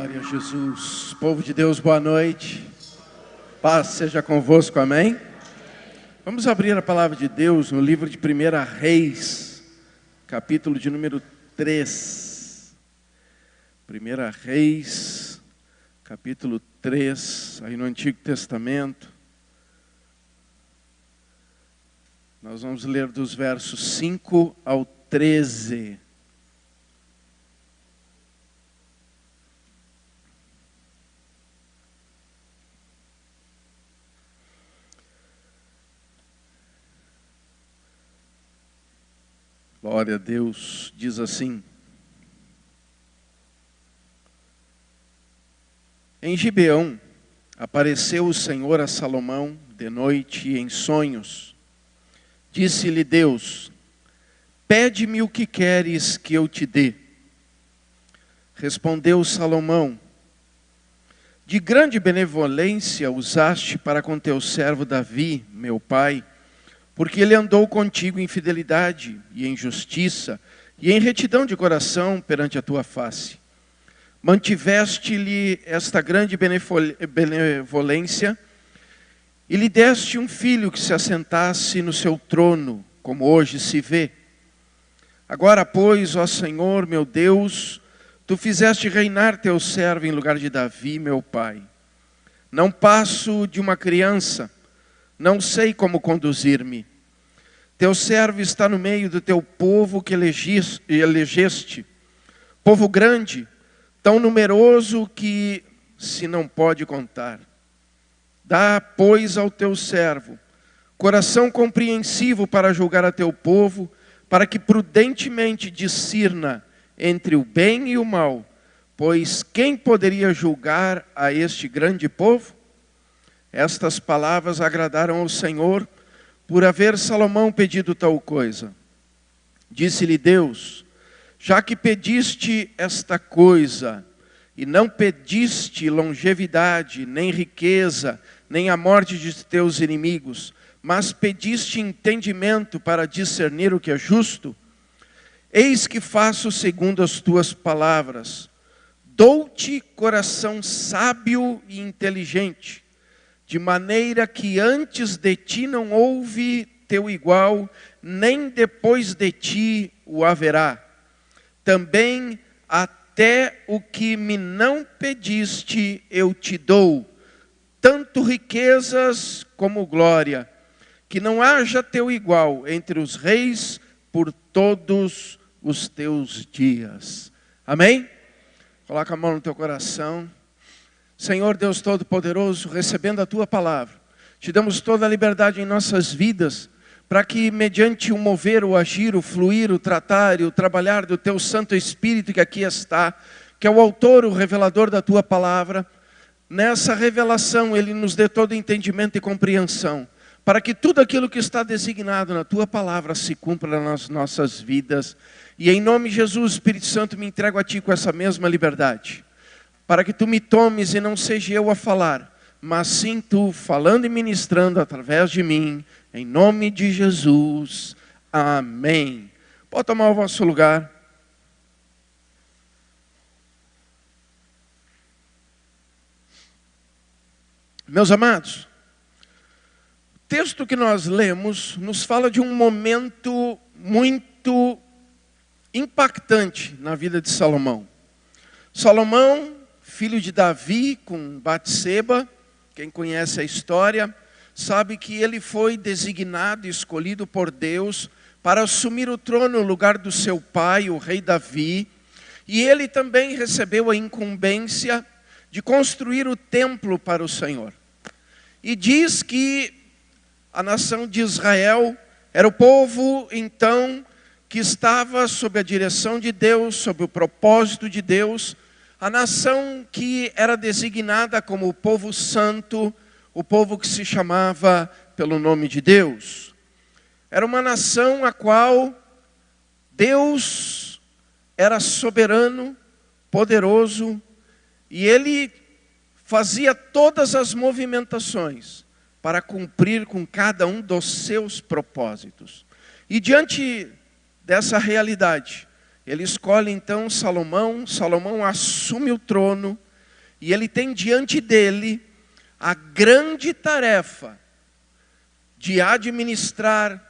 Glória a Jesus. Povo de Deus, boa noite. Paz seja convosco, amém? Vamos abrir a palavra de Deus no livro de 1 Reis, capítulo de número 3. 1 Reis, capítulo 3, aí no Antigo Testamento. Nós vamos ler dos versos 5 ao 13. Glória a Deus, diz assim: Em Gibeão apareceu o Senhor a Salomão de noite em sonhos. Disse-lhe Deus: pede-me o que queres que eu te dê. Respondeu Salomão: de grande benevolência usaste para com teu servo Davi, meu pai, porque ele andou contigo em fidelidade e em justiça e em retidão de coração perante a tua face. Mantiveste-lhe esta grande benevolência e lhe deste um filho que se assentasse no seu trono, como hoje se vê. Agora, pois, ó Senhor, meu Deus, tu fizeste reinar teu servo em lugar de Davi, meu pai. Não passo de uma criança, não sei como conduzir-me. Teu servo está no meio do teu povo que elegeste, povo grande, tão numeroso que se não pode contar. Dá, pois, ao teu servo coração compreensivo para julgar a teu povo, para que prudentemente discirna entre o bem e o mal, pois quem poderia julgar a este grande povo? Estas palavras agradaram ao Senhor, por haver Salomão pedido tal coisa. Disse-lhe Deus: já que pediste esta coisa, e não pediste longevidade, nem riqueza, nem a morte de teus inimigos, mas pediste entendimento para discernir o que é justo, eis que faço segundo as tuas palavras. Dou-te coração sábio e inteligente, de maneira que antes de ti não houve teu igual, nem depois de ti o haverá. Também até o que me não pediste eu te dou, tanto riquezas como glória, que não haja teu igual entre os reis por todos os teus dias. Amém? Coloca a mão no teu coração. Senhor Deus Todo-Poderoso, recebendo a Tua palavra, te damos toda a liberdade em nossas vidas, para que mediante o mover, o agir, o fluir, o tratar e o trabalhar do Teu Santo Espírito que aqui está, que é o autor, o revelador da Tua palavra, nessa revelação Ele nos dê todo entendimento e compreensão, para que tudo aquilo que está designado na Tua palavra se cumpra nas nossas vidas. E em nome de Jesus, Espírito Santo, me entrego a Ti com essa mesma liberdade, para que Tu me tomes e não seja eu a falar, mas sim Tu falando e ministrando através de mim, em nome de Jesus. Amém. Pode tomar o vosso lugar. Meus amados, o texto que nós lemos nos fala de um momento muito impactante na vida de Salomão. Salomão, filho de Davi com Batseba, quem conhece a história, sabe que ele foi designado e escolhido por Deus para assumir o trono no lugar do seu pai, o rei Davi. E ele também recebeu a incumbência de construir o templo para o Senhor. E diz que a nação de Israel era o povo, então, que estava sob a direção de Deus, sob o propósito de Deus, a nação que era designada como o povo santo, o povo que se chamava pelo nome de Deus. Era uma nação a qual Deus era soberano, poderoso, e Ele fazia todas as movimentações para cumprir com cada um dos seus propósitos. E diante dessa realidade, ele escolhe então Salomão. Salomão assume o trono E ele tem diante dele a grande tarefa de administrar,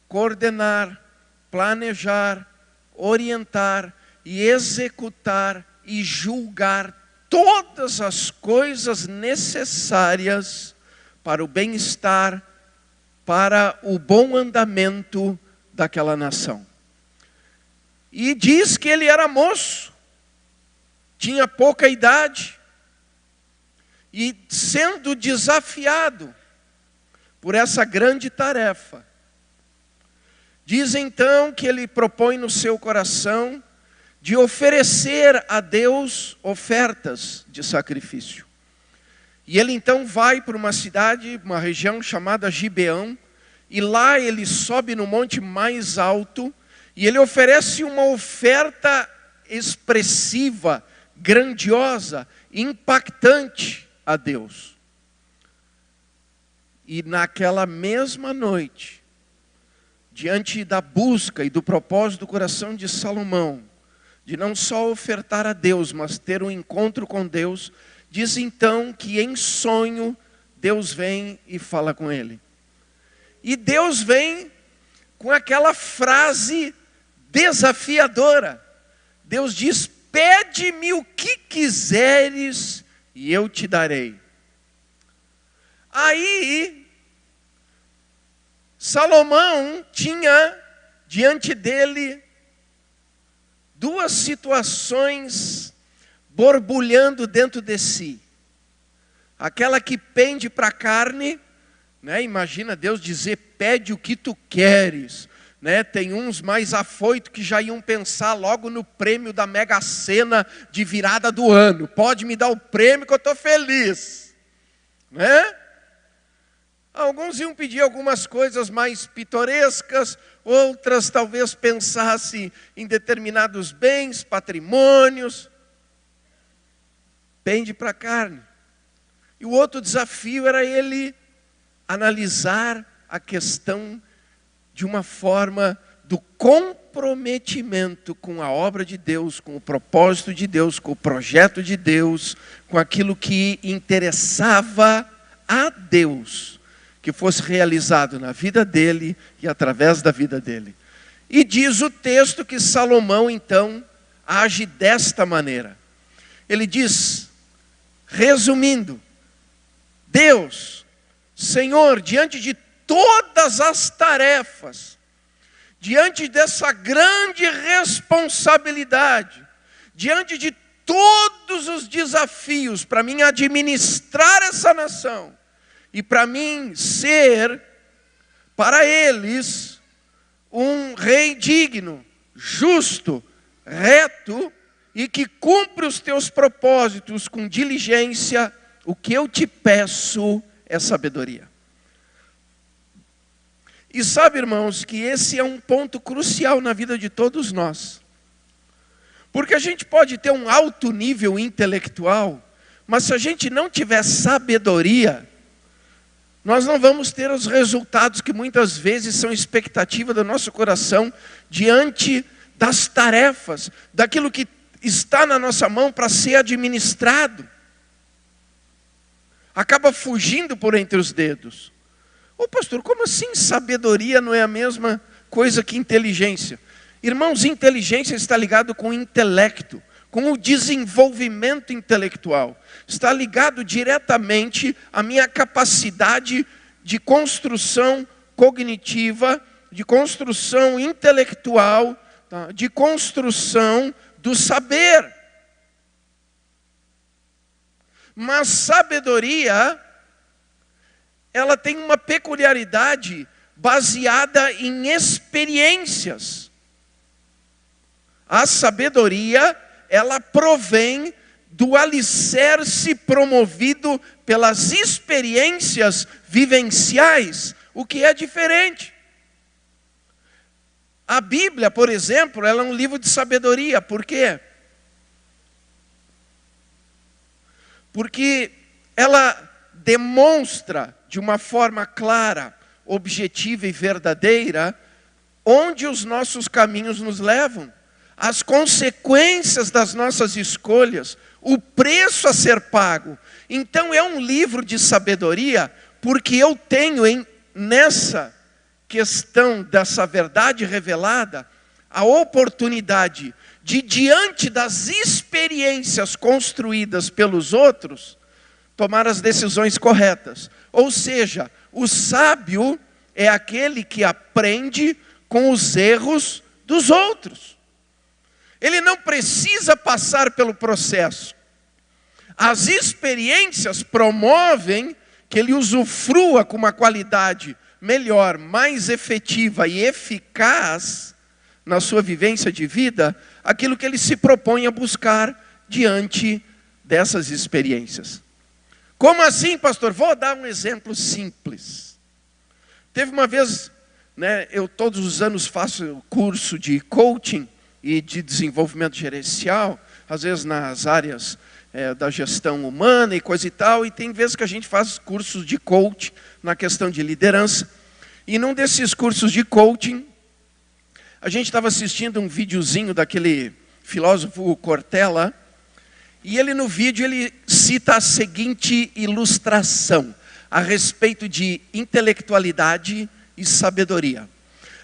coordenar, planejar, orientar e executar e julgar todas as coisas necessárias para o bem-estar, para o bom andamento daquela nação. E diz que ele era moço, tinha pouca idade, e sendo desafiado por essa grande tarefa, diz então que ele propõe no seu coração de oferecer a Deus ofertas de sacrifício. E ele então vai para uma cidade, uma região chamada Gibeão, e lá ele sobe no monte mais alto, e ele oferece uma oferta expressiva, grandiosa, impactante a Deus. E naquela mesma noite, diante da busca e do propósito do coração de Salomão, de não só ofertar a Deus, mas ter um encontro com Deus, diz então que em sonho Deus vem e fala com ele. E Deus vem com aquela frase desafiadora. Deus diz: pede-me o que quiseres e eu te darei. Aí, Salomão tinha diante dele duas situações borbulhando dentro de si. Aquela que pende para a carne, né? Imagina Deus dizer: pede o que tu queres. Né? Tem uns mais afoitos que já iam pensar logo no prêmio da Mega Sena de virada do ano. Pode me dar o prêmio que eu estou feliz. Né? Alguns iam pedir algumas coisas mais pitorescas, outras talvez pensassem em determinados bens, patrimônios. Pende para a carne. E o outro desafio era ele analisar a questão de uma forma do comprometimento com a obra de Deus, com o propósito de Deus, com o projeto de Deus, com aquilo que interessava a Deus, que fosse realizado na vida dele e através da vida dele. E diz o texto que Salomão então age desta maneira. Ele diz, resumindo: Deus, Senhor, diante de todas as tarefas, diante dessa grande responsabilidade, diante de todos os desafios para mim administrar essa nação e para mim ser para eles um rei digno, justo, reto e que cumpre os teus propósitos com diligência, o que eu te peço é sabedoria. E sabe, irmãos, que esse é um ponto crucial na vida de todos nós. Porque a gente pode ter um alto nível intelectual, mas se a gente não tiver sabedoria, nós não vamos ter os resultados que muitas vezes são expectativa do nosso coração diante das tarefas, daquilo que está na nossa mão para ser administrado. Acaba fugindo por entre os dedos. Ô pastor, como assim sabedoria não é a mesma coisa que inteligência? Irmãos, inteligência está ligado com o intelecto, com o desenvolvimento intelectual. Está ligado diretamente à minha capacidade de construção cognitiva, de construção intelectual, tá? De construção do saber. Mas sabedoria, ela tem uma peculiaridade baseada em experiências. A sabedoria, ela provém do alicerce promovido pelas experiências vivenciais, o que é diferente. A Bíblia, por exemplo, ela é um livro de sabedoria. Por quê? Porque ela demonstra de uma forma clara, objetiva e verdadeira onde os nossos caminhos nos levam. as consequências das nossas escolhas, o preço a ser pago. Então é um livro de sabedoria, porque eu tenho nessa questão dessa verdade revelada, a oportunidade de, diante das experiências construídas pelos outros, tomar as decisões corretas. Ou seja, o sábio é aquele que aprende com os erros dos outros. Ele não precisa passar pelo processo. As experiências promovem que ele usufrua com uma qualidade melhor, mais efetiva e eficaz na sua vivência de vida, aquilo que ele se propõe a buscar diante dessas experiências. Como assim, pastor? Vou dar um exemplo simples. Teve uma vez, eu todos os anos faço curso de coaching e de desenvolvimento gerencial, às vezes nas áreas da gestão humana e coisa e tal, e tem vezes que a gente faz cursos de coaching na questão de liderança. E num desses cursos de coaching, a gente estava assistindo um videozinho daquele filósofo Cortella, e ele no vídeo ele cita a seguinte ilustração a respeito de intelectualidade e sabedoria.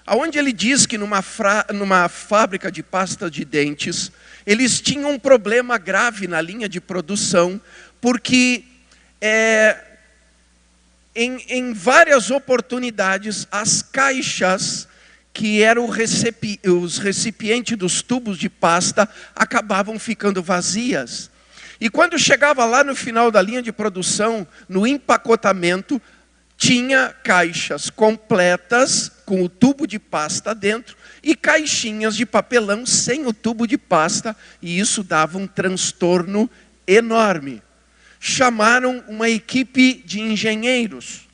Aonde ele diz que numa fábrica de pasta de dentes, eles tinham um problema grave na linha de produção, porque em várias oportunidades as caixas que eram os recipientes dos tubos de pasta acabavam ficando vazias. E quando chegava lá no final da linha de produção, no empacotamento, tinha caixas completas com o tubo de pasta dentro e caixinhas de papelão sem o tubo de pasta, e isso dava um transtorno enorme. Chamaram uma equipe de engenheiros.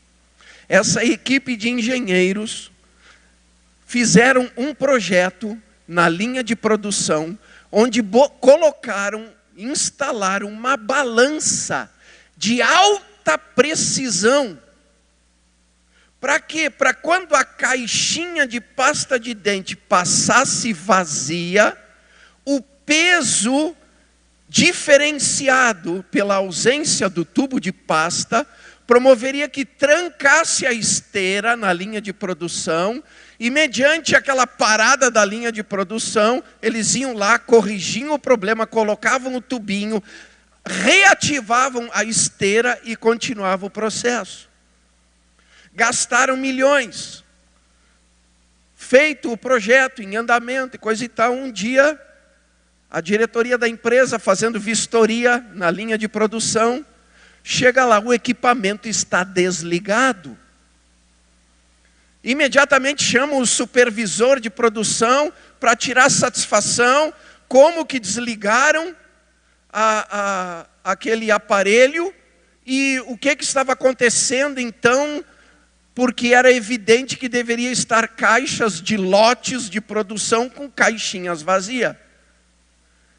Essa equipe de engenheiros fizeram um projeto na linha de produção, onde instalaram uma balança de alta precisão. Para quê? Para quando a caixinha de pasta de dente passasse vazia, o peso diferenciado pela ausência do tubo de pasta promoveria que trancasse a esteira na linha de produção, e mediante aquela parada da linha de produção, eles iam lá, corrigiam o problema, colocavam o tubinho, reativavam a esteira e continuava o processo. Gastaram milhões. Feito o projeto, em andamento e coisa e tal, um dia a diretoria da empresa, fazendo vistoria na linha de produção, chega lá, o equipamento está desligado. Imediatamente chamam o supervisor de produção para tirar satisfação, como que desligaram aquele aparelho e o que estava acontecendo então, porque era evidente que deveria estar caixas de lotes de produção com caixinhas vazias.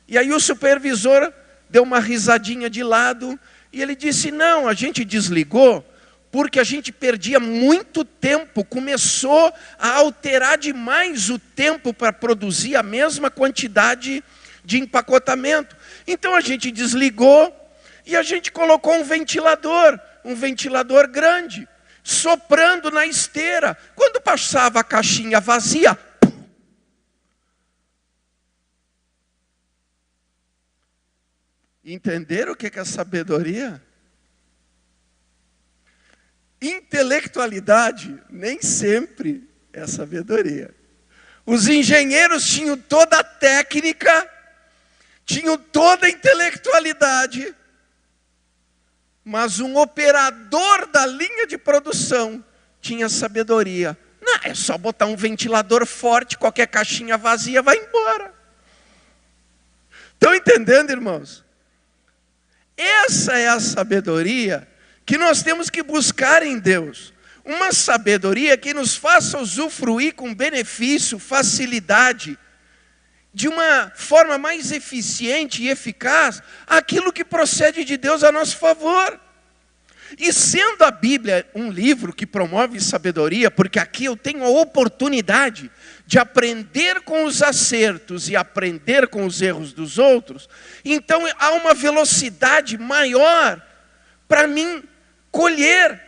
E aí o supervisor deu uma risadinha de lado e ele disse: não, a gente desligou porque a gente perdia muito tempo, começou a alterar demais o tempo para produzir a mesma quantidade de empacotamento. Então a gente desligou e a gente colocou um ventilador grande, soprando na esteira. Quando passava a caixinha vazia, entenderam o que é sabedoria? Intelectualidade nem sempre é sabedoria. Os engenheiros tinham toda a técnica, tinham toda a intelectualidade, mas um operador da linha de produção tinha sabedoria. Não, é só botar um ventilador forte, qualquer caixinha vazia vai embora. Estão entendendo, irmãos? Essa é a sabedoria que nós temos que buscar em Deus. Uma sabedoria que nos faça usufruir com benefício, facilidade, de uma forma mais eficiente e eficaz, aquilo que procede de Deus a nosso favor. E sendo a Bíblia um livro que promove sabedoria, porque aqui eu tenho a oportunidade de aprender com os acertos e aprender com os erros dos outros, então há uma velocidade maior para mim colher,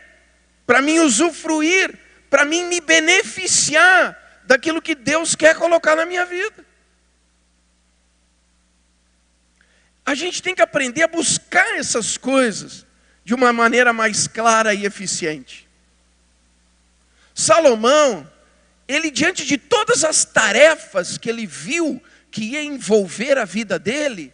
para mim usufruir, para mim me beneficiar daquilo que Deus quer colocar na minha vida. A gente tem que aprender a buscar essas coisas de uma maneira mais clara e eficiente. Salomão, ele diante de todas as tarefas que ele viu que ia envolver a vida dele,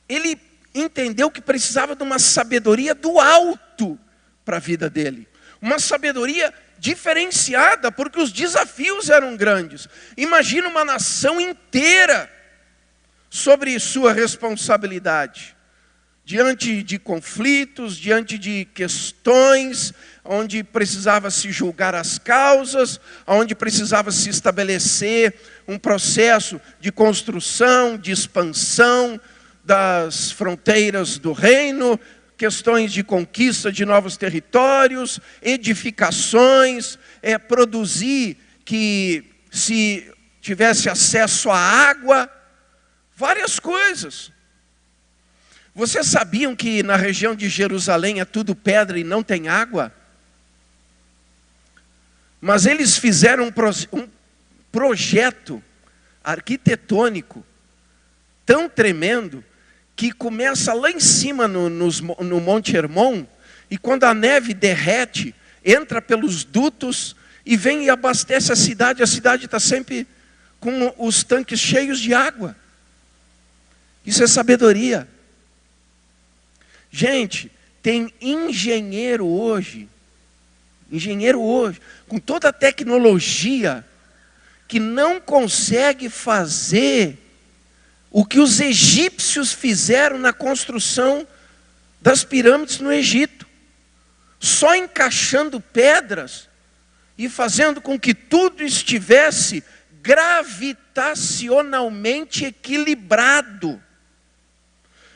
ele entendeu que precisava de uma sabedoria do alto para a vida dele. Uma sabedoria diferenciada, porque os desafios eram grandes. Imagina uma nação inteira sobre sua responsabilidade, diante de conflitos, diante de questões, onde precisava se julgar as causas, onde precisava se estabelecer um processo de construção, de expansão das fronteiras do reino, questões de conquista de novos territórios, edificações, produzir que se tivesse acesso à água, várias coisas. Vocês sabiam que na região de Jerusalém é tudo pedra e não tem água? Mas eles fizeram um projeto arquitetônico tão tremendo que começa lá em cima no Monte Hermon, e quando a neve derrete, entra pelos dutos e vem e abastece a cidade está sempre com os tanques cheios de água. Isso é sabedoria. Gente, tem engenheiro hoje, com toda a tecnologia, que não consegue fazer o que os egípcios fizeram na construção das pirâmides no Egito. Só encaixando pedras e fazendo com que tudo estivesse gravitacionalmente equilibrado.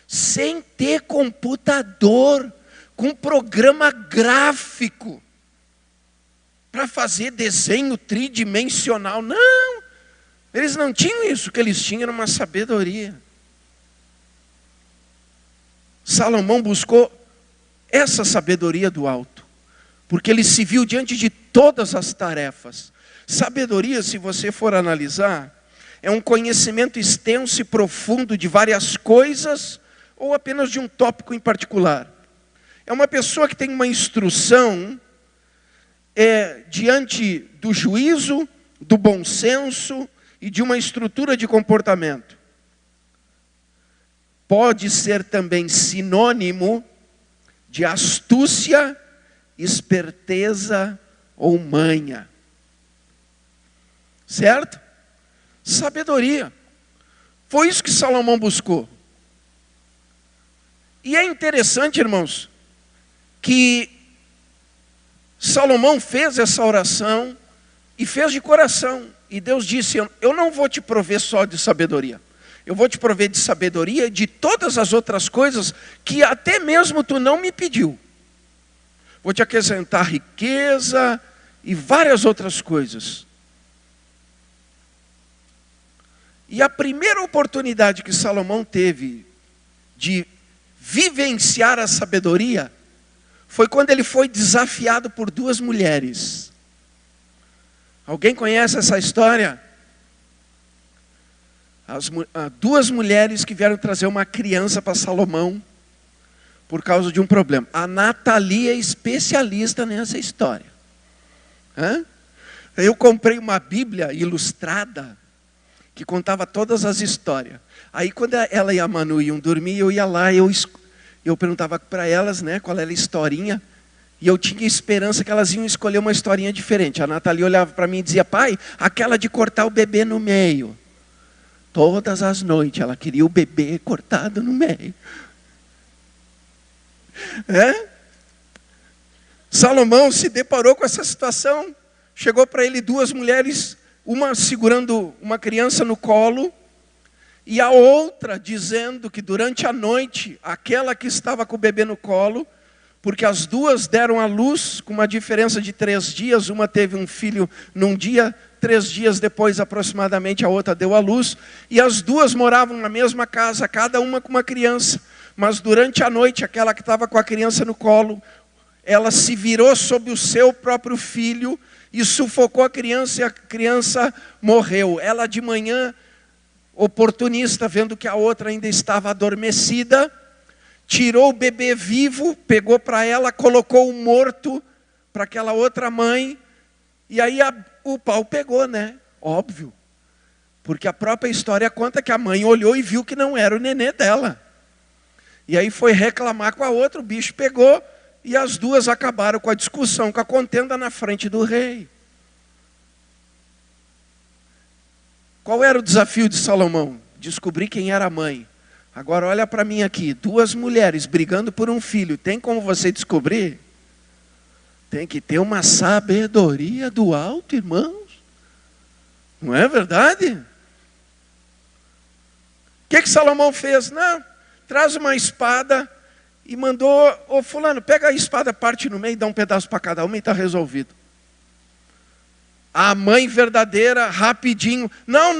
Sem ter computador, com programa gráfico, para fazer desenho tridimensional. Não, eles não tinham isso, o que eles tinham era uma sabedoria. Salomão buscou essa sabedoria do alto, porque ele se viu diante de todas as tarefas. Sabedoria, se você for analisar, é um conhecimento extenso e profundo de várias coisas, ou apenas de um tópico em particular. É uma pessoa que tem uma instrução diante do juízo, do bom senso e de uma estrutura de comportamento. Pode ser também sinônimo de astúcia, esperteza ou manha. Certo? Sabedoria. Foi isso que Salomão buscou. E é interessante, irmãos, que Salomão fez essa oração e fez de coração. E Deus disse, eu não vou te prover só de sabedoria. Eu vou te prover de sabedoria e de todas as outras coisas que até mesmo tu não me pediu. Vou te acrescentar riqueza e várias outras coisas. E a primeira oportunidade que Salomão teve de vivenciar a sabedoria foi quando ele foi desafiado por duas mulheres. Alguém conhece essa história? Duas mulheres que vieram trazer uma criança para Salomão por causa de um problema. A Nathalie é especialista nessa história. Eu comprei uma Bíblia ilustrada que contava todas as histórias. Aí quando ela e a Manu iam dormir, eu ia lá, eu perguntava para elas, né, qual era a historinha, e eu tinha esperança que elas iam escolher uma historinha diferente. A Nathalie olhava para mim e dizia, pai, aquela de cortar o bebê no meio. Todas as noites ela queria o bebê cortado no meio. Salomão se deparou com essa situação. Chegou para ele duas mulheres, uma segurando uma criança no colo, e a outra dizendo que durante a noite, aquela que estava com o bebê no colo, porque as duas deram à luz com uma diferença de 3 dias. Uma teve um filho num dia, 3 dias depois aproximadamente a outra deu à luz. E as duas moravam na mesma casa, cada uma com uma criança. Mas durante a noite, aquela que estava com a criança no colo, ela se virou sobre o seu próprio filho e sufocou a criança, e a criança morreu. Ela de manhã, oportunista, vendo que a outra ainda estava adormecida, tirou o bebê vivo, pegou para ela, colocou o morto para aquela outra mãe, e aí o pau pegou, né? Óbvio. Porque a própria história conta que a mãe olhou e viu que não era o nenê dela. E aí foi reclamar com a outra, o bicho pegou, e as duas acabaram com a discussão, com a contenda na frente do rei. Qual era o desafio de Salomão? Descobrir quem era a mãe. Agora olha para mim aqui, 2 mulheres brigando por um filho. Tem como você descobrir? Tem que ter uma sabedoria do alto, irmãos. Não é verdade? O que Salomão fez? Não, traz uma espada e mandou, ô fulano, pega a espada, parte no meio, dá um pedaço para cada uma e está resolvido. A mãe verdadeira, rapidinho, não,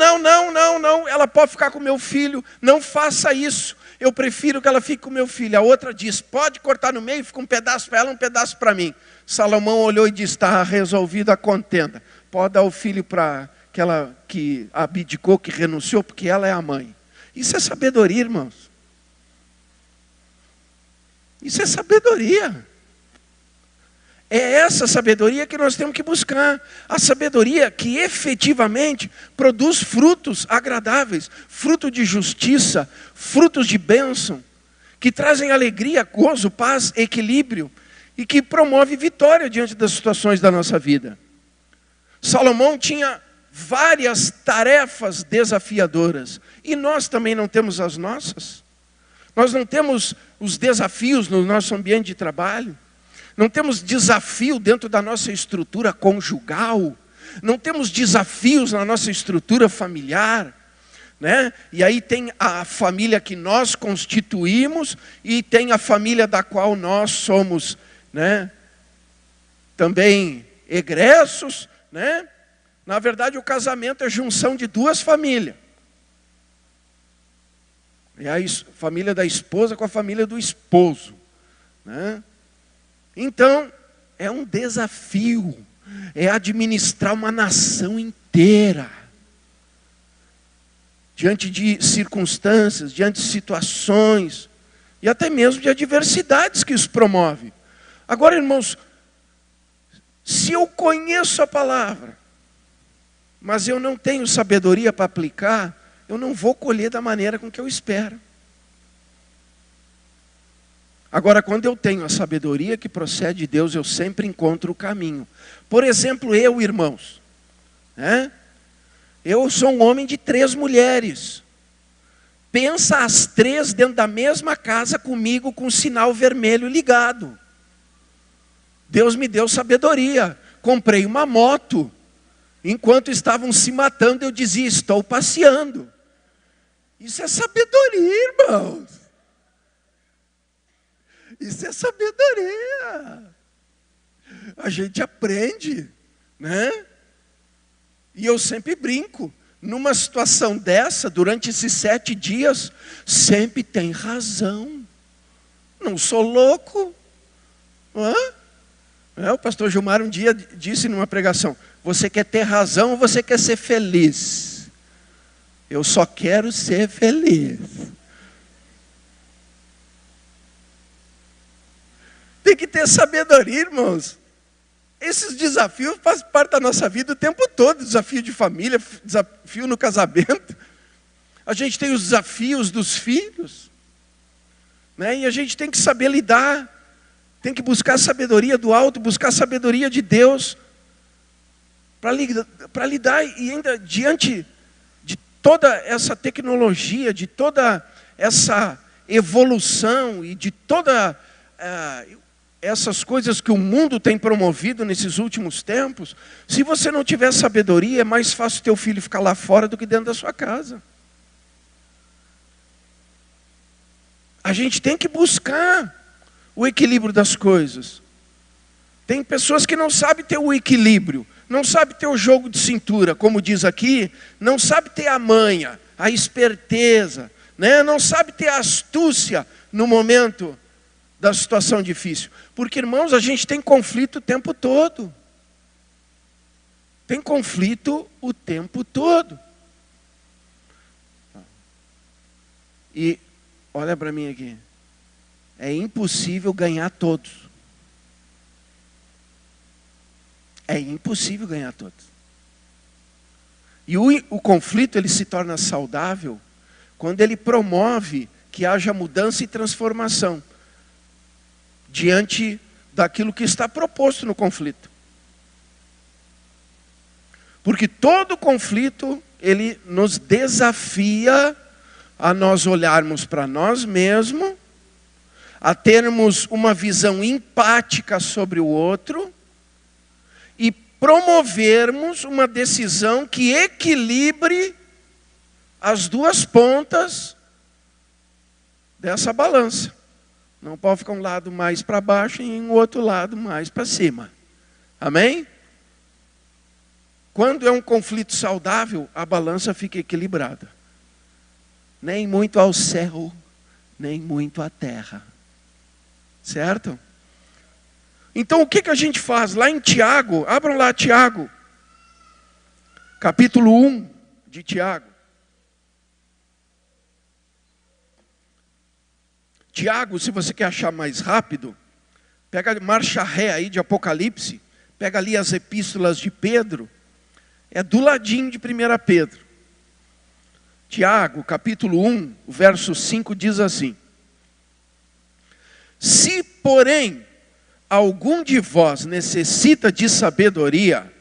ela pode ficar com meu filho, não faça isso, eu prefiro que ela fique com meu filho. A outra diz, pode cortar no meio, fica um pedaço para ela, um pedaço para mim. Salomão olhou e disse, está resolvida a contenda, pode dar o filho para aquela que abdicou, que renunciou, porque ela é a mãe. Isso é sabedoria, irmãos. Isso é sabedoria. É essa sabedoria que nós temos que buscar. A sabedoria que efetivamente produz frutos agradáveis, fruto de justiça, frutos de bênção, que trazem alegria, gozo, paz, equilíbrio e que promove vitória diante das situações da nossa vida. Salomão tinha várias tarefas desafiadoras e nós também não temos as nossas. Nós não temos os desafios no nosso ambiente de trabalho. Não temos desafio dentro da nossa estrutura conjugal. Não temos desafios na nossa estrutura familiar. Né? E aí tem a família que nós constituímos e tem a família da qual nós somos, né, também egressos. Né? Na verdade, o casamento é junção de 2 famílias. É a família da esposa com a família do esposo. Né? Então, é um desafio. É administrar uma nação inteira. Diante de circunstâncias, diante de situações. E até mesmo de adversidades que isso promove. Agora, irmãos, se eu conheço a palavra, mas eu não tenho sabedoria para aplicar, eu não vou colher da maneira com que eu espero. Agora, quando eu tenho a sabedoria que procede de Deus, eu sempre encontro o caminho. Por exemplo, eu, irmãos, né? Eu sou um homem de 3 mulheres. Pensa as 3 dentro da mesma casa comigo com o sinal vermelho ligado. Deus me deu sabedoria. Comprei uma moto. Enquanto estavam se matando, eu dizia, estou passeando. Isso é sabedoria, irmãos. Isso é sabedoria. A gente aprende, né? E eu sempre brinco. Numa situação dessa, durante esses 7 dias, sempre tem razão. Não sou louco. O pastor Gilmar um dia disse numa pregação, você quer ter razão ou você quer ser feliz? Eu só quero ser feliz. Tem que ter sabedoria, irmãos. Esses desafios fazem parte da nossa vida o tempo todo. Desafio de família, desafio no casamento. A gente tem os desafios dos filhos. Né? E a gente tem que saber lidar. Tem que buscar a sabedoria do alto, buscar a sabedoria de Deus. Para lidar e ainda diante de toda essa tecnologia, de toda essa evolução e de toda essas coisas que o mundo tem promovido nesses últimos tempos, se você não tiver sabedoria, é mais fácil teu filho ficar lá fora do que dentro da sua casa. A gente tem que buscar o equilíbrio das coisas. Tem pessoas que não sabem ter o equilíbrio, não sabem ter o jogo de cintura, como diz aqui, não sabem ter a manha, a esperteza, né? Não sabem ter a astúcia no momento da situação difícil. Porque, irmãos, a gente tem conflito o tempo todo. Tem conflito o tempo todo. E olha para mim aqui. É impossível ganhar todos. É impossível ganhar todos. E o conflito ele se torna saudável quando ele promove que haja mudança e transformação diante daquilo que está proposto no conflito. Porque todo conflito, ele nos desafia a nós olharmos para nós mesmos, a termos uma visão empática sobre o outro e promovermos uma decisão que equilibre as duas pontas dessa balança. Não pode ficar um lado mais para baixo e um outro lado mais para cima. Amém? Quando é um conflito saudável, a balança fica equilibrada. Nem muito ao céu, nem muito à terra. Certo? Então o que a gente faz? Lá em Tiago, abram lá Tiago, capítulo 1 de Tiago. Tiago, se você quer achar mais rápido, pega marcha ré aí de Apocalipse, pega ali as epístolas de Pedro, é do ladinho de 1 Pedro. Tiago, capítulo 1, o verso 5 diz assim: se, porém, algum de vós necessita de sabedoria,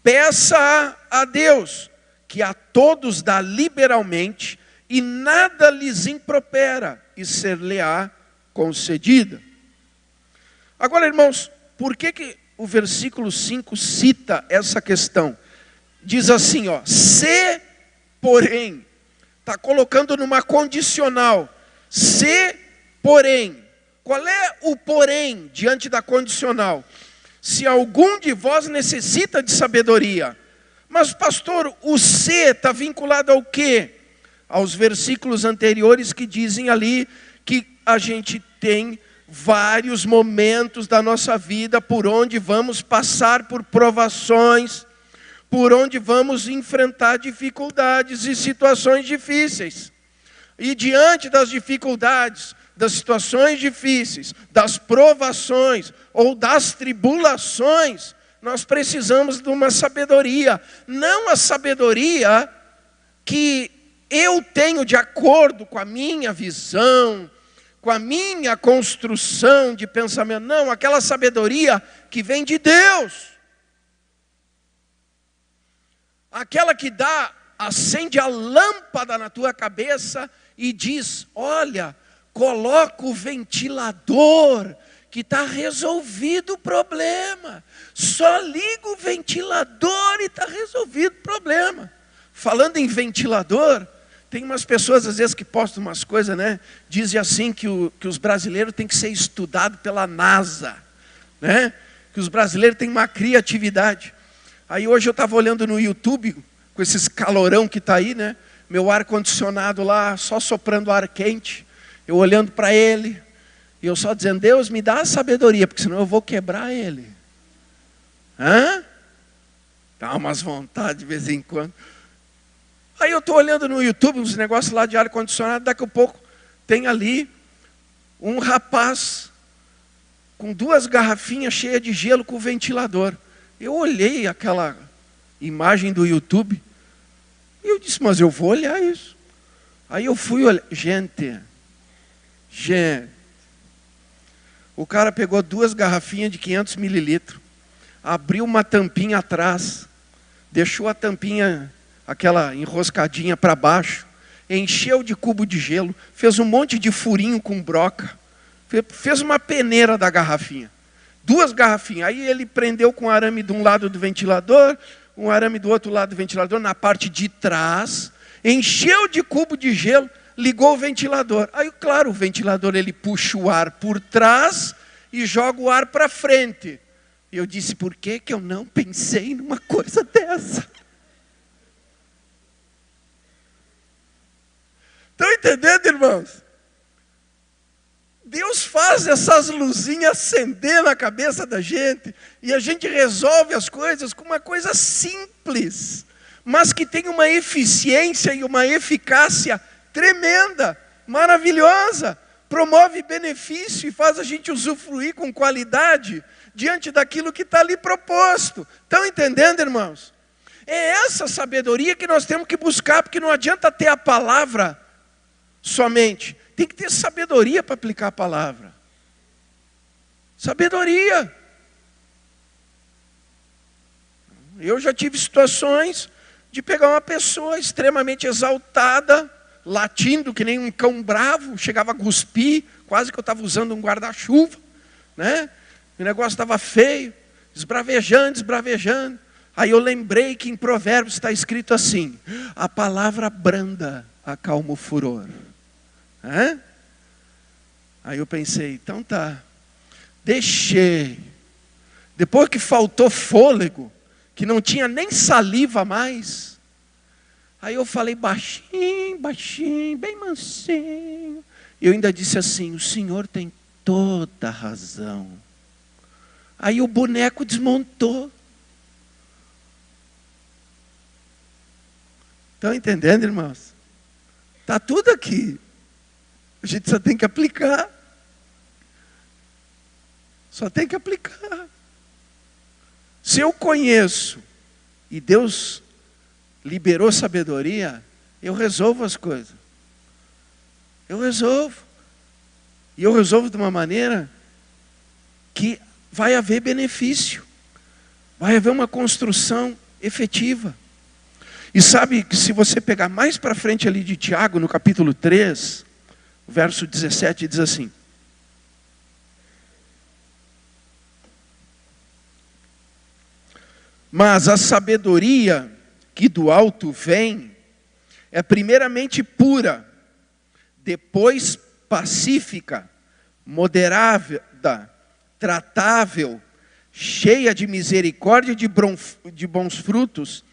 peça a Deus, que a todos dá liberalmente, e nada lhes impropera, e ser-lhe-á concedida. Agora, irmãos, por que o versículo 5 cita essa questão? Diz assim, ó, se, porém, está colocando numa condicional, se, porém, qual é o porém diante da condicional? Se algum de vós necessita de sabedoria. Mas pastor, o se está vinculado ao quê? Aos versículos anteriores que dizem ali que a gente tem vários momentos da nossa vida por onde vamos passar por provações, por onde vamos enfrentar dificuldades e situações difíceis. E diante das dificuldades, das situações difíceis, das provações ou das tribulações, nós precisamos de uma sabedoria. Não a sabedoria que eu tenho de acordo com a minha visão, com a minha construção de pensamento. Não, aquela sabedoria que vem de Deus. Aquela que acende a lâmpada na tua cabeça e diz, olha, coloca o ventilador, que está resolvido o problema. Só liga o ventilador e está resolvido o problema. Falando em ventilador, tem umas pessoas às vezes que postam umas coisas, né? Dizem assim que os brasileiros têm que ser estudados pela NASA, né? Que os brasileiros têm uma criatividade. Aí hoje eu estava olhando no YouTube, com esses calorão que está aí, né? Meu ar-condicionado lá, só soprando ar quente. Eu olhando para ele, e eu só dizendo, Deus me dá a sabedoria, porque senão eu vou quebrar ele. Dá umas vontades de vez em quando. Aí eu estou olhando no YouTube, uns negócios lá de ar-condicionado, daqui a pouco tem ali um rapaz com 2 garrafinhas cheias de gelo com o ventilador. Eu olhei aquela imagem do YouTube, e eu disse, mas eu vou olhar isso. Aí eu fui olhar, gente, o cara pegou 2 garrafinhas de 500 mililitros, abriu uma tampinha atrás, deixou a tampinha, aquela enroscadinha para baixo, encheu de cubo de gelo, fez um monte de furinho com broca, fez uma peneira da garrafinha. 2 garrafinhas, aí ele prendeu com arame de um lado do ventilador, um arame do outro lado do ventilador, na parte de trás, encheu de cubo de gelo, ligou o ventilador. Aí, claro, o ventilador ele puxa o ar por trás e joga o ar para frente. E eu disse, por que eu não pensei numa coisa dessa? Estão entendendo, irmãos? Deus faz essas luzinhas acender na cabeça da gente e a gente resolve as coisas com uma coisa simples, mas que tem uma eficiência e uma eficácia tremenda, maravilhosa, promove benefício e faz a gente usufruir com qualidade diante daquilo que está ali proposto. Estão entendendo, irmãos? É essa sabedoria que nós temos que buscar, porque não adianta ter a palavra somente. Tem que ter sabedoria para aplicar a palavra. Sabedoria. Eu já tive situações de pegar uma pessoa extremamente exaltada, latindo que nem um cão bravo, chegava a cuspir, quase que eu estava usando um guarda-chuva, né? O negócio estava feio, esbravejando. Aí eu lembrei que em Provérbios está escrito assim: a palavra branda acalma o furor. Aí eu pensei, então tá, deixei. Depois que faltou fôlego, que não tinha nem saliva mais, aí eu falei baixinho, bem mansinho. E eu ainda disse assim, o senhor tem toda a razão. Aí o boneco desmontou. Estão entendendo, irmãos? Está tudo aqui. A gente só tem que aplicar. Só tem que aplicar. Se eu conheço e Deus liberou sabedoria, eu resolvo as coisas. Eu resolvo. E eu resolvo de uma maneira que vai haver benefício. Vai haver uma construção efetiva. E sabe que se você pegar mais para frente ali de Tiago, no capítulo 3, verso 17, diz assim: mas a sabedoria que do alto vem é primeiramente pura, depois pacífica, moderada, tratável, cheia de misericórdia e de bons frutos,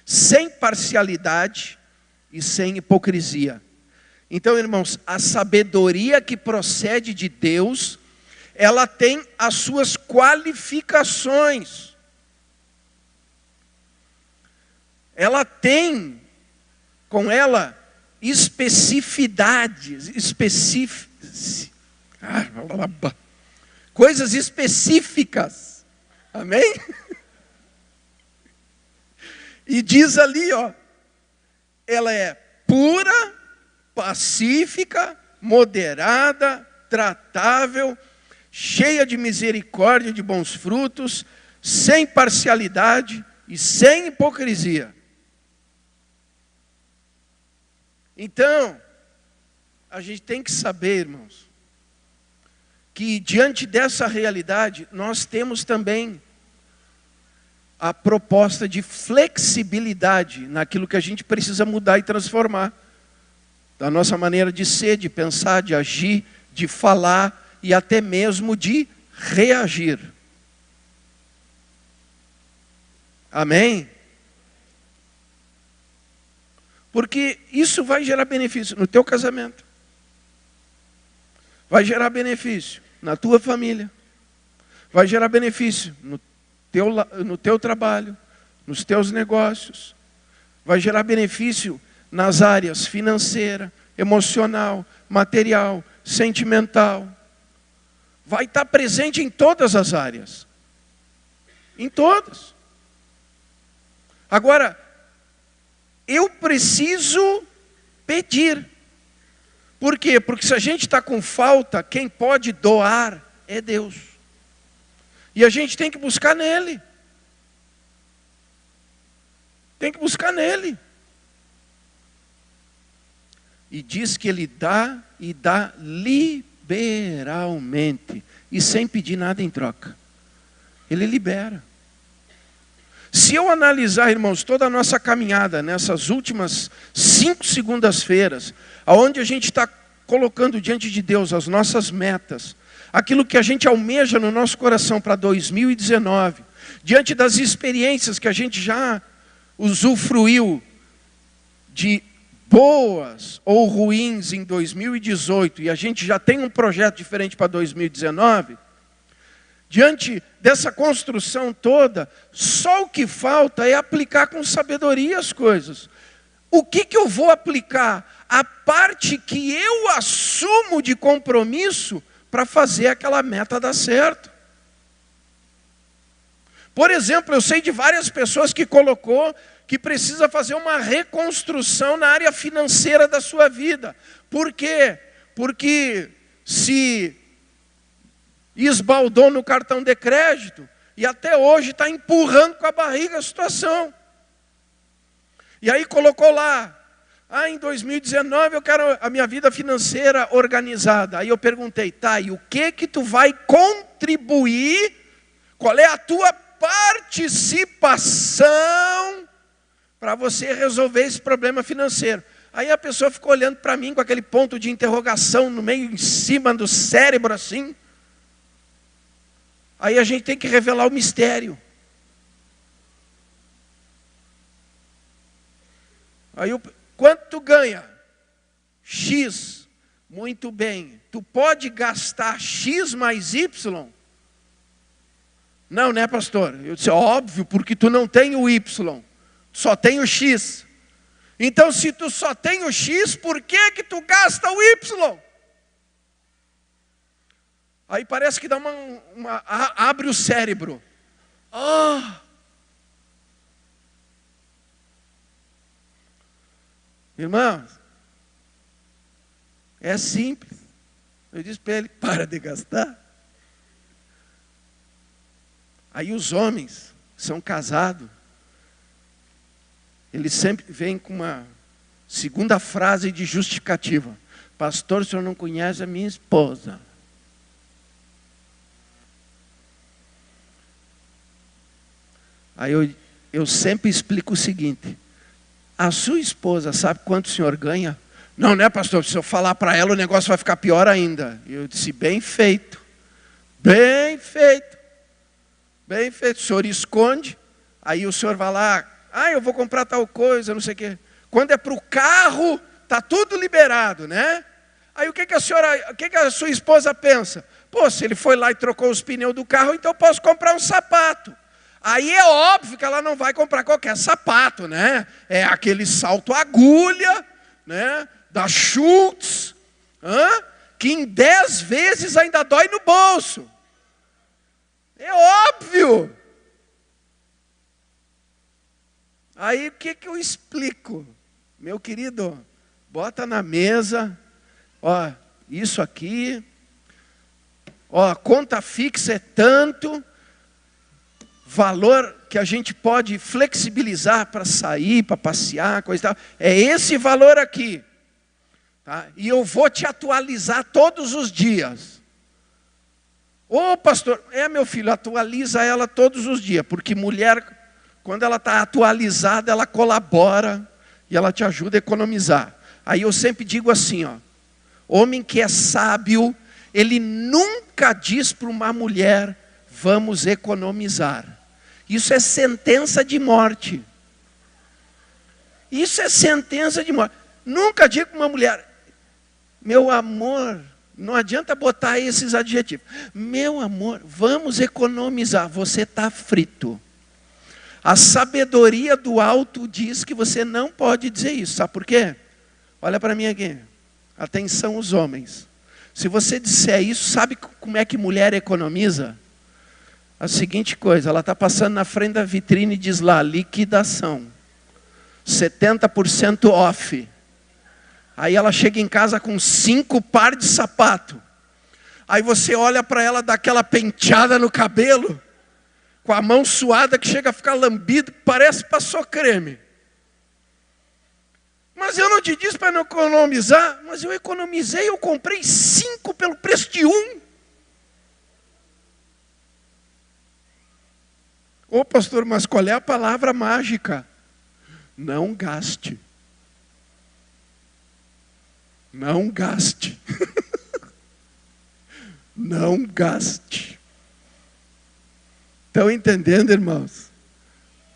sem parcialidade e sem hipocrisia. Então, irmãos, a sabedoria que procede de Deus, ela tem as suas qualificações. Ela tem com ela especificidades, coisas específicas. Amém? E diz ali, ó, ela é pura, pacífica, moderada, tratável, cheia de misericórdia e de bons frutos, sem parcialidade e sem hipocrisia. Então, a gente tem que saber, irmãos, que diante dessa realidade, nós temos também a proposta de flexibilidade naquilo que a gente precisa mudar e transformar. Da nossa maneira de ser, de pensar, de agir, de falar e até mesmo de reagir. Amém? Porque isso vai gerar benefício no teu casamento. Vai gerar benefício na tua família. Vai gerar benefício no teu trabalho, nos teus negócios. Vai gerar benefício nas áreas financeira, emocional, material, sentimental. Vai estar presente em todas as áreas. Em todas. Agora, eu preciso pedir. Por quê? Porque se a gente está com falta, quem pode doar é Deus. E a gente tem que buscar nele. Tem que buscar nele. E diz que ele dá e dá liberalmente. E sem pedir nada em troca. Ele libera. Se eu analisar, irmãos, toda a nossa caminhada nessas últimas 5 segundas-feiras, aonde a gente está colocando diante de Deus as nossas metas, aquilo que a gente almeja no nosso coração para 2019, diante das experiências que a gente já usufruiu de boas ou ruins em 2018, e a gente já tem um projeto diferente para 2019, diante dessa construção toda, só o que falta é aplicar com sabedoria as coisas. O que eu vou aplicar? A parte que eu assumo de compromisso para fazer aquela meta dar certo. Por exemplo, eu sei de várias pessoas que colocou que precisa fazer uma reconstrução na área financeira da sua vida. Por quê? Porque se esbaldou no cartão de crédito e até hoje está empurrando com a barriga a situação. E aí colocou lá, em 2019 eu quero a minha vida financeira organizada. Aí eu perguntei, tá, e o que tu vai contribuir? Qual é a tua participação para você resolver esse problema financeiro? Aí a pessoa ficou olhando para mim com aquele ponto de interrogação no meio, em cima do cérebro assim. Aí a gente tem que revelar o mistério. Aí quanto tu ganha? X. Muito bem. Tu pode gastar X mais Y? Não, né, pastor? Eu disse, óbvio, porque tu não tem o Y. Só tem o X. Então, se tu só tem o X, por que tu gasta o Y? Aí parece que dá abre o cérebro. Irmãos, é simples. Eu disse para ele, para de gastar. Aí os homens são casados, eles sempre vêm com uma segunda frase de justificativa. Pastor, o senhor não conhece a minha esposa. Aí eu sempre explico o seguinte: a sua esposa sabe quanto o senhor ganha? Não, né, pastor? Se eu falar para ela, o negócio vai ficar pior ainda. Eu disse, bem feito. Bem feito. Bem feito. O senhor esconde, aí o senhor vai lá, eu vou comprar tal coisa, não sei o quê. Quando é para o carro, está tudo liberado, né? Aí o que a sua esposa pensa? Pô, se ele foi lá e trocou os pneus do carro, então eu posso comprar um sapato. Aí é óbvio que ela não vai comprar qualquer sapato, né? É aquele salto agulha, né? Da Schultz, que em 10 vezes ainda dói no bolso. É óbvio. Aí o que eu explico? Meu querido, bota na mesa, isso aqui, a conta fixa é tanto, valor que a gente pode flexibilizar para sair, para passear, coisa e tal, é esse valor aqui. Tá? E eu vou te atualizar todos os dias. Ô pastor, meu filho, atualiza ela todos os dias, porque mulher, quando ela está atualizada, ela colabora e ela te ajuda a economizar. Aí eu sempre digo assim, homem que é sábio, ele nunca diz para uma mulher, vamos economizar. Isso é sentença de morte. Isso é sentença de morte. Nunca digo para uma mulher, meu amor, não adianta botar esses adjetivos. Meu amor, vamos economizar. Você está frito. A sabedoria do alto diz que você não pode dizer isso. Sabe por quê? Olha para mim aqui. Atenção os homens. Se você disser isso, sabe como é que mulher economiza? A seguinte coisa, ela está passando na frente da vitrine e diz lá, liquidação. 70% off. Aí ela chega em casa com 5 pares de sapato. Aí você olha para ela, dá aquela penteada no cabelo, com a mão suada que chega a ficar lambido, parece que passou creme. Mas eu não te disse para não economizar, mas eu economizei, eu comprei 5 pelo preço de 1. Ô pastor, mas qual é a palavra mágica? Não gaste. Não gaste. Não gaste. Estão entendendo, irmãos?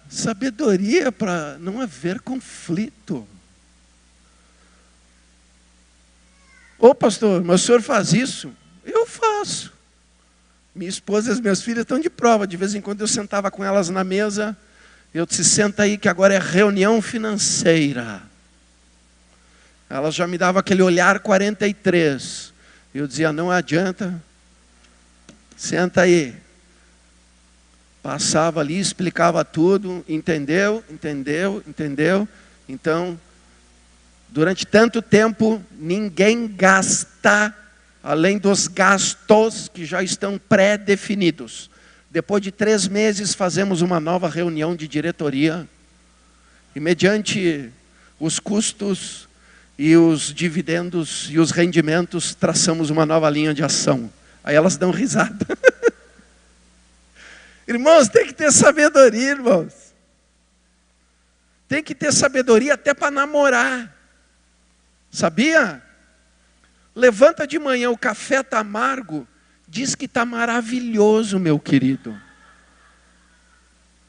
Sabedoria para não haver conflito. Ô pastor, mas o senhor faz isso? Eu faço. Minha esposa e as minhas filhas estão de prova. De vez em quando eu sentava com elas na mesa. Eu disse, senta aí que agora é reunião financeira. Elas já me davam aquele olhar 43. Eu dizia, não adianta. Senta aí. Passava ali, explicava tudo, entendeu? Então, durante tanto tempo, ninguém gasta, além dos gastos que já estão pré-definidos. Depois de 3 meses, fazemos uma nova reunião de diretoria. E mediante os custos e os dividendos e os rendimentos, traçamos uma nova linha de ação. Aí elas dão risada. Irmãos, tem que ter sabedoria, irmãos. Tem que ter sabedoria até para namorar. Sabia? Levanta de manhã, o café está amargo, diz que está maravilhoso, meu querido.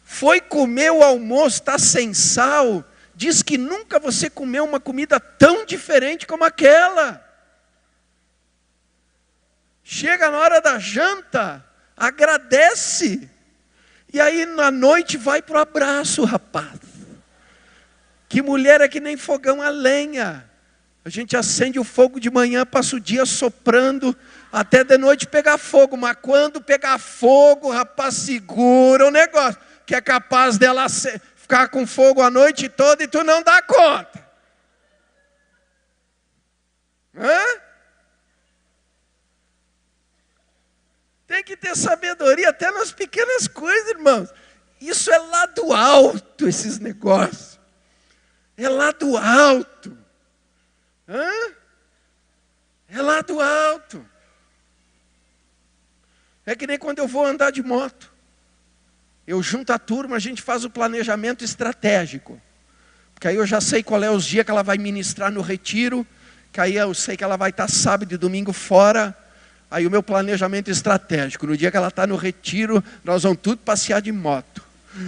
Foi comer o almoço, está sem sal, diz que nunca você comeu uma comida tão diferente como aquela. Chega na hora da janta, agradece. E aí na noite vai para o abraço, rapaz. Que mulher é que nem fogão a lenha. A gente acende o fogo de manhã, passa o dia soprando, até de noite pegar fogo. Mas quando pegar fogo, rapaz, segura o negócio. Que é capaz dela ficar com fogo a noite toda e tu não dá conta. Hã? Tem que ter sabedoria até nas pequenas coisas, irmãos. Isso é lá do alto, esses negócios. É lá do alto. Hã? É lá do alto. É que nem quando eu vou andar de moto. Eu junto a turma, a gente faz o planejamento estratégico. Porque aí eu já sei qual é os dias que ela vai ministrar no retiro. Que aí eu sei que ela vai estar sábado e domingo fora. Aí o meu planejamento estratégico, no dia que ela está no retiro, nós vamos tudo passear de moto.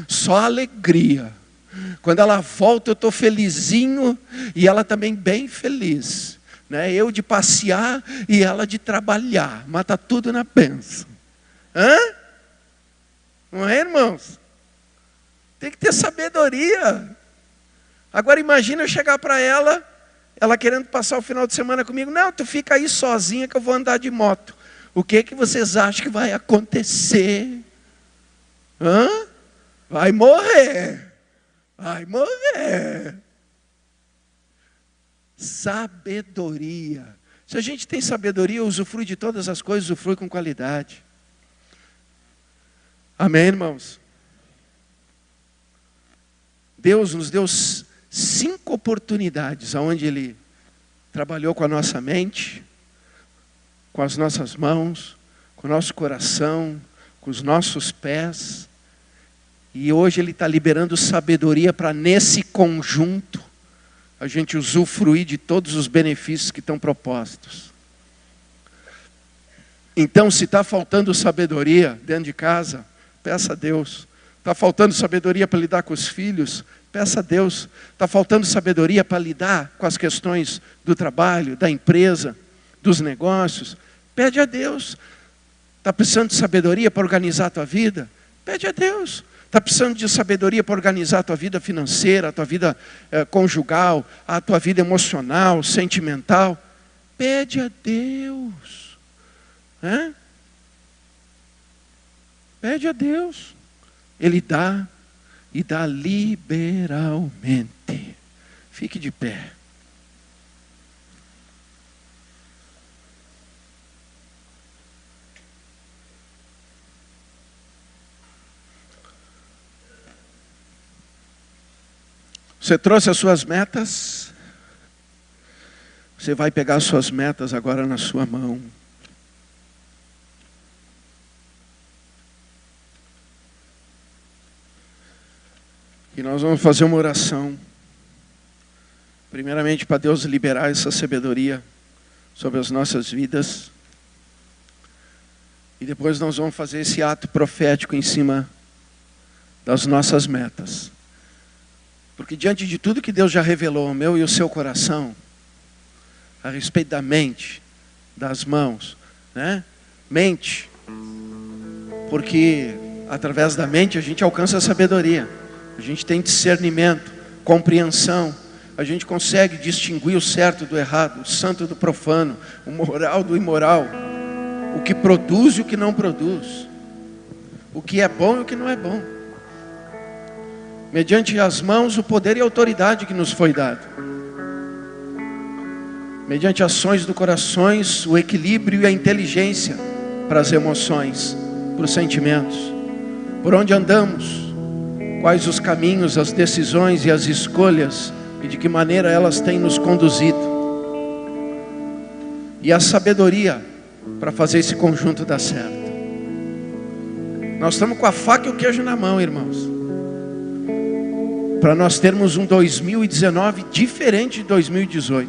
Só alegria. Quando ela volta eu estou felizinho e ela também bem feliz. Né? Eu de passear e ela de trabalhar. Mas está tudo na bênção. Hã? Não é, irmãos? Tem que ter sabedoria. Agora imagina eu chegar para ela querendo passar o final de semana comigo. Não, tu fica aí sozinha que eu vou andar de moto. O que vocês acham que vai acontecer? Hã? Vai morrer. Vai morrer. Sabedoria. Se a gente tem sabedoria, usufrui de todas as coisas, usufrui com qualidade. Amém, irmãos? Deus nos deu 5 oportunidades onde Ele trabalhou com a nossa mente, com as nossas mãos, com o nosso coração, com os nossos pés. E hoje Ele está liberando sabedoria para nesse conjunto a gente usufruir de todos os benefícios que estão propostos. Então, se está faltando sabedoria dentro de casa, peça a Deus. Está faltando sabedoria para lidar com os filhos, peça a Deus. Está faltando sabedoria para lidar com as questões do trabalho, da empresa, dos negócios, pede a Deus. Está precisando de sabedoria para organizar a tua vida? Pede a Deus. Está precisando de sabedoria para organizar a tua vida financeira, a tua vida conjugal, a tua vida emocional, sentimental? Pede a Deus. Hã? Pede a Deus. Ele dá e dá liberalmente. Fique de pé. Você trouxe as suas metas? Você vai pegar as suas metas agora na sua mão. E nós vamos fazer uma oração. Primeiramente para Deus liberar essa sabedoria sobre as nossas vidas. E depois nós vamos fazer esse ato profético em cima das nossas metas. Porque diante de tudo que Deus já revelou ao meu e ao seu coração, a respeito da mente, das mãos, né? Mente. Porque através da mente a gente alcança a sabedoria. A gente tem discernimento, compreensão. A gente consegue distinguir o certo do errado, o santo do profano, o moral do imoral, o que produz e o que não produz, o que é bom e o que não é bom. Mediante as mãos, o poder e a autoridade que nos foi dado. Mediante ações do coração, o equilíbrio e a inteligência para as emoções, para os sentimentos. Por onde andamos, quais os caminhos, as decisões e as escolhas, e de que maneira elas têm nos conduzido. E a sabedoria para fazer esse conjunto dar certo. Nós estamos com a faca e o queijo na mão, irmãos. Para nós termos um 2019 diferente de 2018.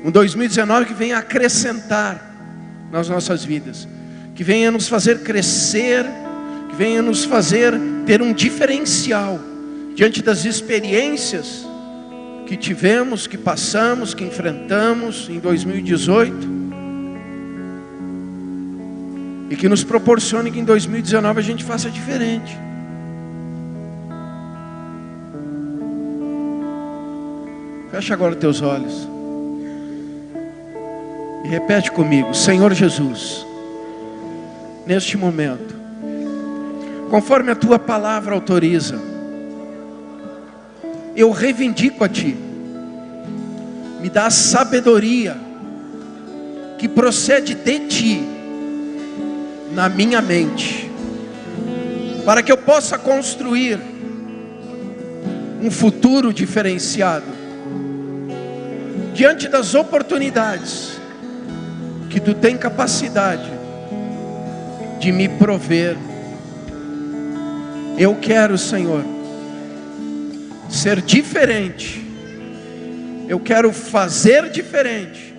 Um 2019 que venha acrescentar nas nossas vidas. Que venha nos fazer crescer, que venha nos fazer ter um diferencial diante das experiências que tivemos, que passamos, que enfrentamos em 2018, e que nos proporcione que em 2019 a gente faça diferente. Fecha agora teus olhos e repete comigo: Senhor Jesus, neste momento, conforme a tua palavra autoriza, eu reivindico a Ti. Me dá a sabedoria que procede de Ti na minha mente, para que eu possa construir um futuro diferenciado diante das oportunidades que Tu tem capacidade de me prover. Eu quero, Senhor, ser diferente. Eu quero fazer diferente.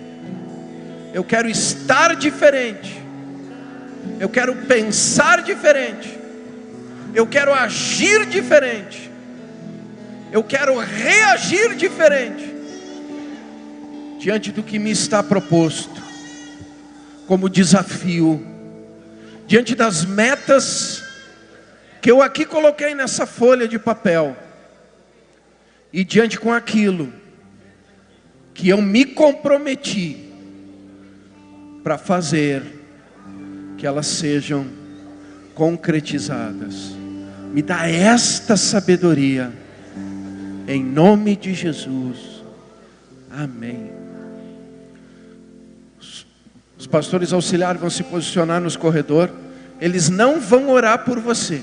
Eu quero estar diferente. Eu quero pensar diferente. Eu quero agir diferente. Eu quero reagir diferente diante do que me está proposto como desafio, diante das metas que eu aqui coloquei nessa folha de papel. E diante com aquilo que eu me comprometi para fazer, que elas sejam concretizadas. Me dá esta sabedoria, em nome de Jesus. Amém. Os pastores auxiliares vão se posicionar nos corredores. Eles não vão orar por você.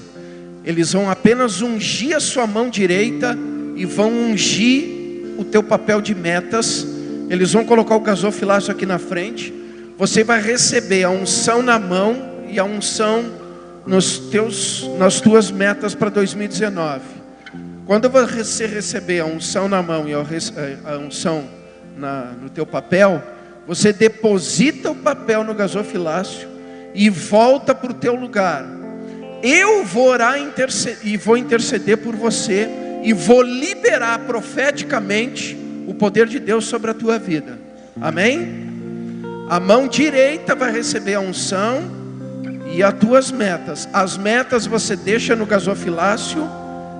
Eles vão apenas ungir a sua mão direita e vão ungir o teu papel de metas. Eles vão colocar o gasofilácio aqui na frente. Você vai receber a unção na mão e a unção nas tuas metas para 2019. Quando você receber a unção na mão e a unção no teu papel, você deposita o papel no gasofilácio e volta para o teu lugar. Eu vou orar e vou interceder por você e vou liberar profeticamente o poder de Deus sobre a tua vida. Amém? A mão direita vai receber a unção e as tuas metas. As metas você deixa no gasofilácio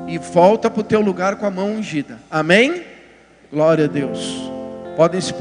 e volta para o teu lugar com a mão ungida. Amém? Glória a Deus. Podem se